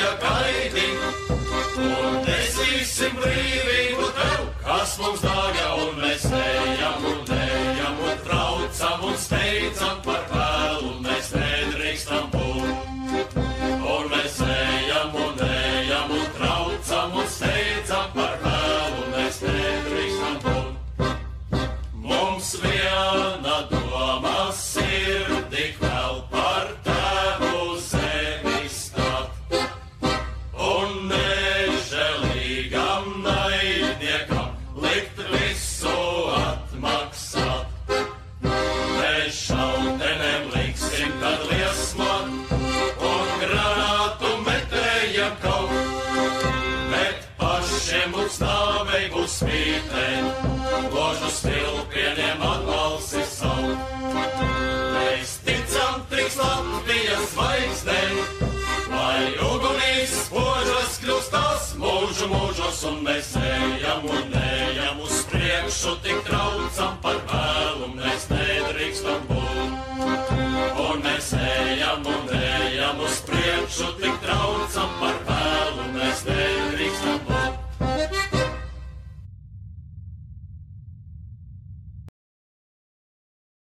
nāja gaidi, un nesīsim brīvību tev, kas mums dārga, un mēs ejam un traucam un steidzam par vēlu, un mēs nedrīkstam būt. Un mēs ejam un traucam un steidzam par vēlu, un mēs nedrīkstam būt. Mums viena doma sirdī vēl par Tēvu zemi stāt, un nežēlīgam naidniekam likt visu atmaksāt. Mēs šautenēm liksim tad liesmot, un granātu metējam kaut, bet pašiem mums nāvei būs spītēt, ložu stilpieniem atbalsi savu. Mēs ticam trīs Latvijas zvaigznēm, lai ugunīs spožas kļūstās mūžos, un mēs ejam uz priekšu, tik traucam par vēlu, mēs nedrīkstam būt. Un mēs ejam uz priekšu, tik